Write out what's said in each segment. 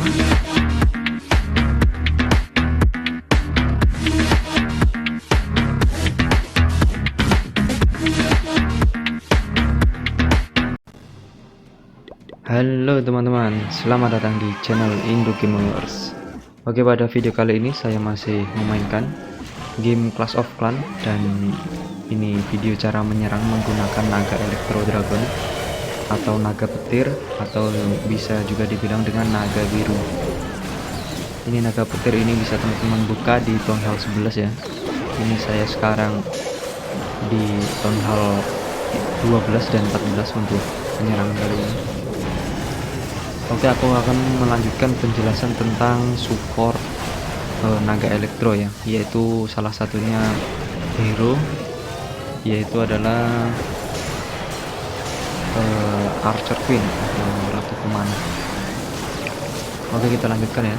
Halo teman-teman, selamat datang di channel Indo Gamers. Oke, pada video kali ini saya masih memainkan game Clash of Clans, dan ini video cara menyerang menggunakan naga Electro Dragon atau naga petir, atau bisa juga dibilang dengan naga biru. Ini naga petir ini bisa teman-teman buka di Town Hall 11 ya. Ini saya sekarang di Town Hall 12 dan 14 untuk penyerangan kali ini. Oke, aku akan melanjutkan penjelasan tentang support naga elektro ya, yaitu salah satunya hero, yaitu adalah Archer Queen atau Ratu Pemanah. Oke, kita lanjutkan ya.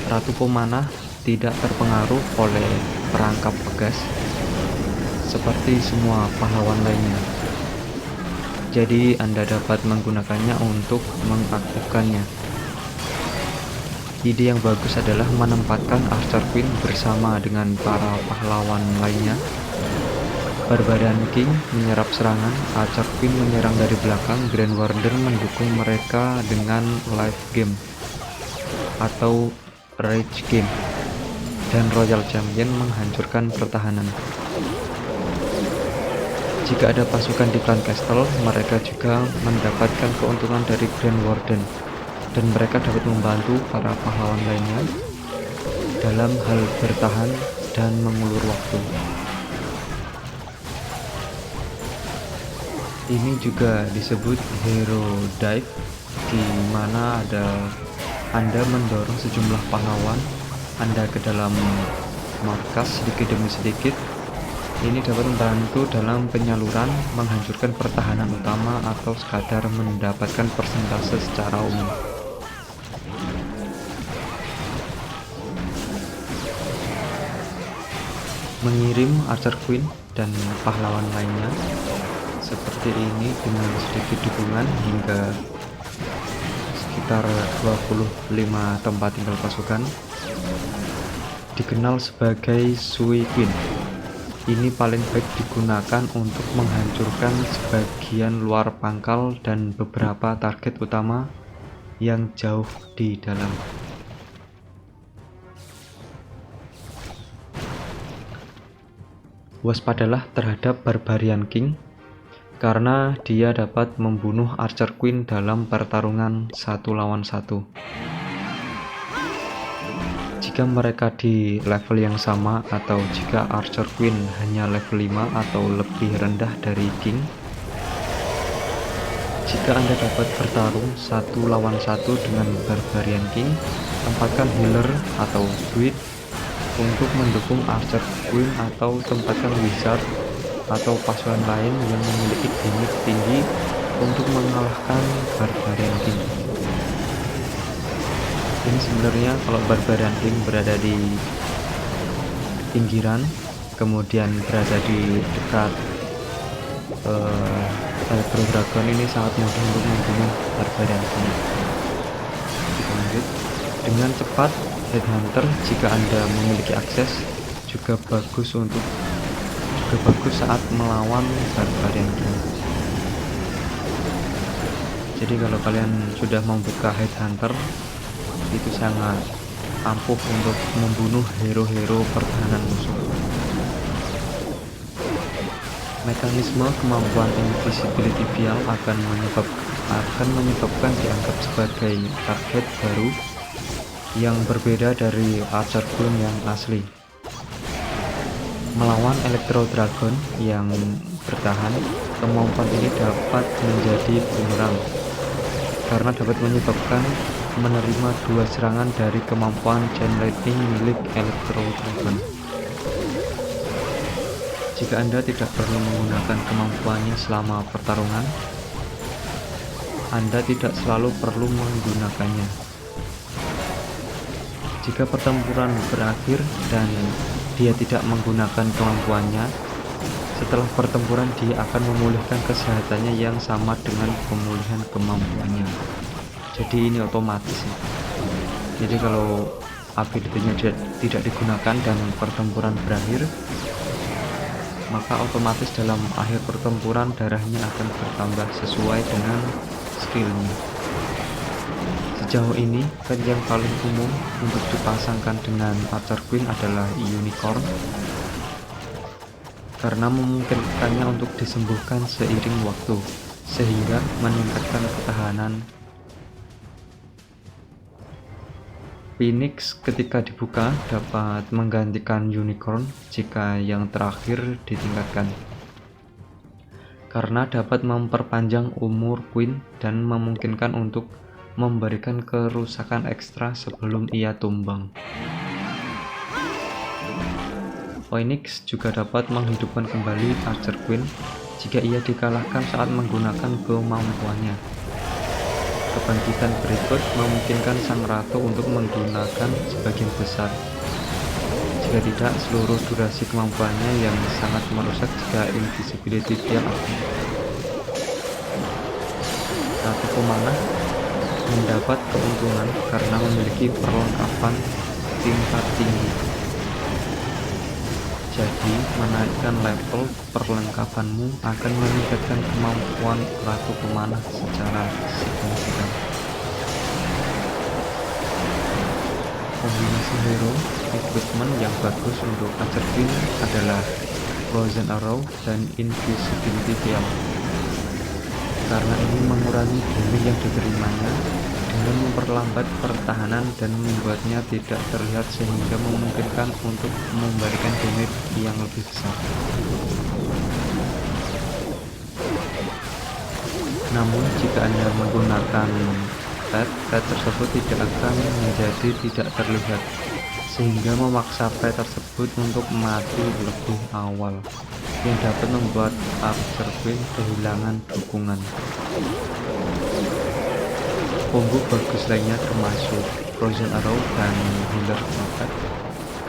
Ratu Pemanah tidak terpengaruh oleh perangkap pegas seperti semua pahlawan lainnya. Jadi Anda dapat menggunakannya untuk mengaktifkannya. Ide yang bagus adalah menempatkan Archer Queen bersama dengan para pahlawan lainnya. Barbarian King menyerap serangan, Archer Queen menyerang dari belakang, Grand Warden mendukung mereka dengan live game atau rage game, dan Royal Champion menghancurkan pertahanan. Jika ada pasukan di Clan Castle, mereka juga mendapatkan keuntungan dari Grand Warden, dan mereka dapat membantu para pahlawan lainnya dalam hal bertahan dan mengulur waktu. Ini juga disebut Hero Dive, di mana Anda mendorong sejumlah pahlawan Anda ke dalam markas sedikit demi sedikit. Ini dapat membantu dalam penyaluran, menghancurkan pertahanan utama, atau sekadar mendapatkan persentase secara umum. Mengirim Archer Queen dan pahlawan lainnya seperti ini dengan sedikit dukungan hingga sekitar 25 tempat tinggal pasukan dikenal sebagai Sui Queen. Ini paling baik digunakan untuk menghancurkan sebagian luar pangkal dan beberapa target utama yang jauh di dalam. Waspadalah terhadap Barbarian King, karena dia dapat membunuh Archer Queen dalam pertarungan 1 lawan 1. Jika mereka di level yang sama, atau jika Archer Queen hanya level 5 atau lebih rendah dari King. Jika Anda dapat bertarung 1 lawan 1 dengan Barbarian King, tempatkan healer atau druid untuk mendukung Archer Queen, atau tempatkan wizard atau pasukan lain yang memiliki damage tinggi untuk mengalahkan Barbarian King. Ini sebenarnya kalau Barbarian King berada di pinggiran, kemudian berada di dekat Electro Dragon, ini sangat mudah untuk membunuh Barbarian King. Kita lanjut. Dengan cepat, Headhunter jika Anda memiliki akses juga bagus saat melawan Barbarian King. Jadi kalau kalian sudah membuka Headhunter, itu sangat ampuh untuk membunuh hero-hero pertahanan musuh. Mekanisme kemampuan invisibility vial akan menyebabkan dianggap sebagai target baru yang berbeda dari Archer Queen yang asli. Melawan Electro Dragon yang bertahan, kemampuan ini dapat menjadi bumerang karena dapat menyebabkan menerima 2 serangan dari kemampuan Chain Lightning milik Electro Dragon. Jika Anda tidak perlu menggunakan kemampuannya selama pertarungan, Anda tidak selalu perlu menggunakannya. Jika pertempuran berakhir dan dia tidak menggunakan kemampuannya, setelah pertempuran dia akan memulihkan kesehatannya yang sama dengan pemulihan kemampuannya. jadi ini otomatis ya. Jadi kalau ability-nya tidak digunakan dan pertempuran berakhir, maka otomatis dalam akhir pertempuran darahnya akan bertambah sesuai dengan skillnya. Sejauh ini pet yang paling umum untuk dipasangkan dengan Archer Queen adalah Unicorn, karena memungkinkannya untuk disembuhkan seiring waktu, sehingga meningkatkan ketahanan. Phoenix ketika dibuka dapat menggantikan Unicorn jika yang terakhir ditingkatkan, karena dapat memperpanjang umur Queen dan memungkinkan untuk memberikan kerusakan ekstra sebelum ia tumbang. Phoenix juga dapat menghidupkan kembali Archer Queen jika ia dikalahkan saat menggunakan kemampuannya. Kebangkitan berikut memungkinkan sang ratu untuk menggunakan sebagian besar, jika tidak seluruh durasi kemampuannya yang sangat merusak jika invisibility dia aktif. Ratu pemanah mendapat keuntungan karena memiliki perlengkapan tingkat tinggi, jadi menaikkan level perlengkapanmu akan meningkatkan kemampuan ratu pemanah secara signifikan. Kombinasi hero equipment yang bagus untuk Archer Queen adalah Frozen Arrow dan Invisibility Veil, karena ini mengurangi damage yang diterimanya dengan memperlambat pertahanan dan membuatnya tidak terlihat, sehingga memungkinkan untuk memberikan damage yang lebih besar. Namun jika Anda menggunakan pet tersebut tidak akan menjadi tidak terlihat, sehingga memaksa pet tersebut untuk mati lebih awal, yang dapat membuat Archer Queen kehilangan dukungan. Combo bagus lainnya termasuk Frozen Arrow dan Healer Puppet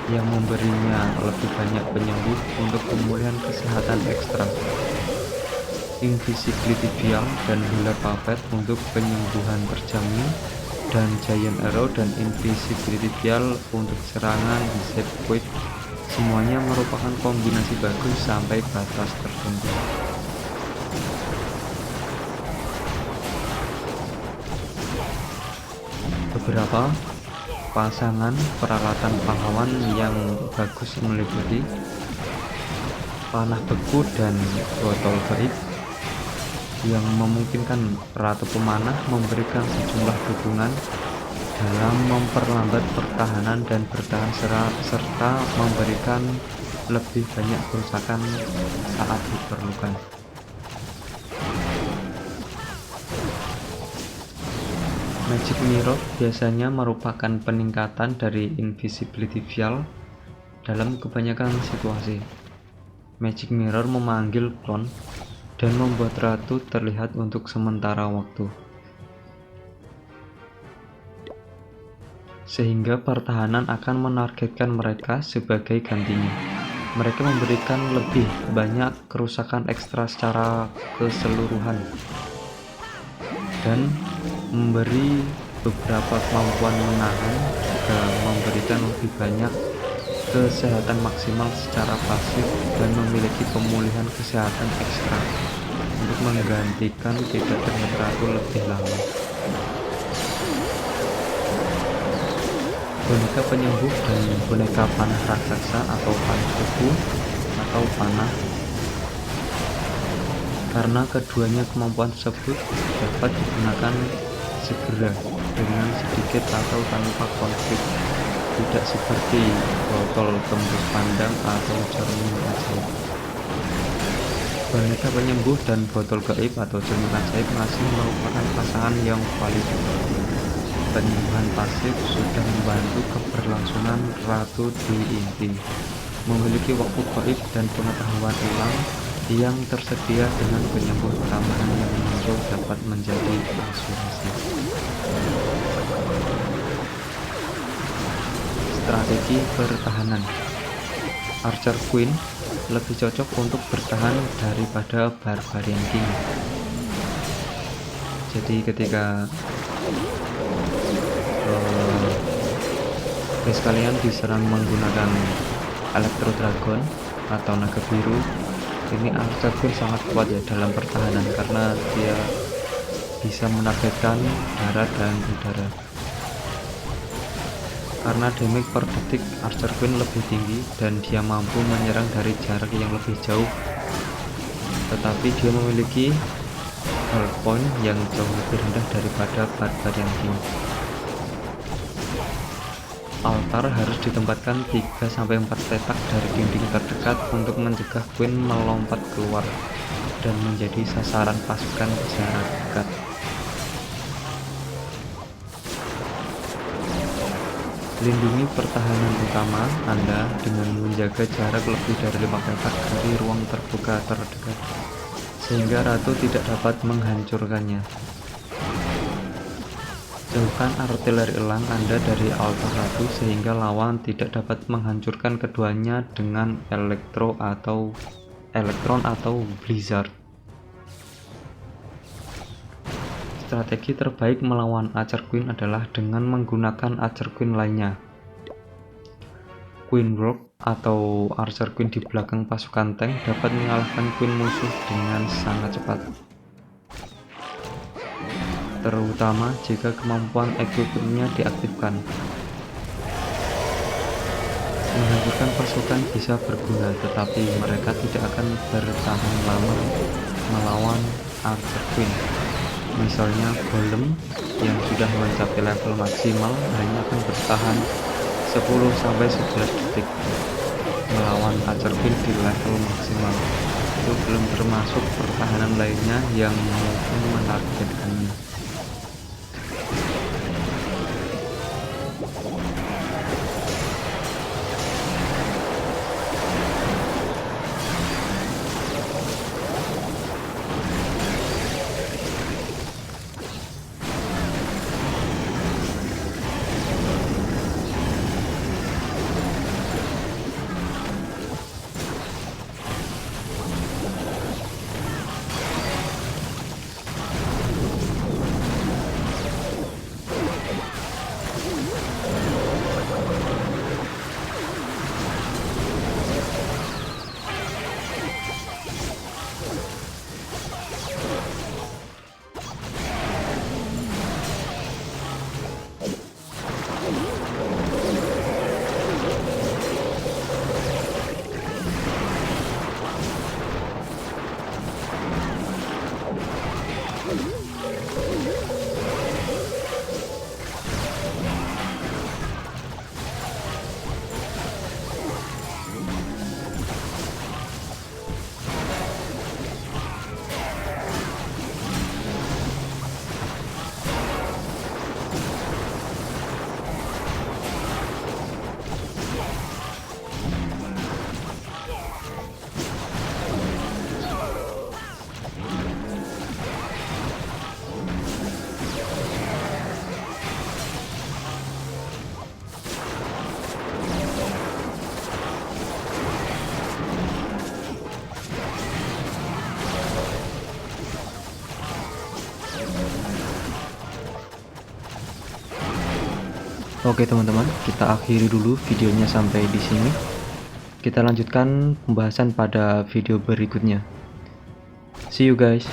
yang memberinya lebih banyak penyembuh untuk pemulihan kesehatan ekstra, Invisibility Veil dan Healer Puppet untuk penyembuhan terjamin, dan Giant Arrow dan Invisibility Veil untuk serangan di sirkuit. Semuanya merupakan kombinasi bagus sampai batas tertentu. Beberapa pasangan peralatan pahlawan yang bagus meliputi panah beku dan botol gaib, yang memungkinkan ratu pemanah memberikan sejumlah dukungan dalam memperlambat pertahanan dan bertahan serta memberikan lebih banyak kerusakan saat diperlukan. Magic Mirror biasanya merupakan peningkatan dari Invisibility Veil dalam kebanyakan situasi. Magic Mirror memanggil klon dan membuat ratu terlihat untuk sementara waktu, sehingga pertahanan akan menargetkan mereka sebagai gantinya. Mereka memberikan lebih banyak kerusakan ekstra secara keseluruhan dan memberi beberapa kemampuan menahan, juga memberikan lebih banyak kesehatan maksimal secara pasif dan memiliki pemulihan kesehatan ekstra untuk menggantikan tidak terlihat ratu lebih lama. Boneka penyembuh dan boneka panah raksasa atau panah beku atau panah, karena keduanya kemampuan tersebut dapat digunakan segera dengan sedikit atau tanpa konflik, tidak seperti botol tembus pandang atau cermin ajaib. Boneka penyembuh dan botol gaib atau cermin ajaib masih merupakan pasangan yang valid. Penyembuhan pasif sudah membantu keberlangsungan ratu di inti, memiliki waktu gaib dan pengetahuan ulang yang tersedia dengan penyembuh tambahan yang muncul dapat menjadi asuransi. Strategi pertahanan. Archer Queen lebih cocok untuk bertahan daripada Barbarian King. Jadi ketika Jika kalian diserang menggunakan Electro Dragon atau naga biru, ini Archer Queen sangat kuat ya dalam pertahanan karena dia bisa menargetkan darat dan udara. Karena damage per detik Archer Queen lebih tinggi dan dia mampu menyerang dari jarak yang lebih jauh, tetapi dia memiliki health point yang jauh lebih rendah daripada Barbarian King. Altar harus ditempatkan 3-4 petak dari dinding terdekat untuk mencegah Queen melompat keluar dan menjadi sasaran pasukan jarak dekat. Lindungi pertahanan utama Anda dengan menjaga jarak lebih dari 5 petak dari ruang terbuka terdekat, sehingga ratu tidak dapat menghancurkannya. Jauhkan artileri elang Anda dari altar ratu sehingga lawan tidak dapat menghancurkan keduanya dengan elektron atau blizzard. Strategi terbaik melawan Archer Queen adalah dengan menggunakan Archer Queen lainnya. Queen Rock atau Archer Queen di belakang pasukan tank dapat mengalahkan Queen musuh dengan sangat cepat, terutama jika kemampuan equipmentnya diaktifkan. Menghancurkan pasukan bisa berguna, tetapi mereka tidak akan bertahan lama melawan Archer Queen. Misalnya Golem yang sudah mencapai level maksimal hanya akan bertahan 10-11 detik melawan Archer Queen di level maksimal. Itu belum termasuk pertahanan lainnya yang mungkin menargetkannya. Oke teman-teman, kita akhiri dulu videonya sampai di sini. Kita lanjutkan pembahasan pada video berikutnya. See you guys.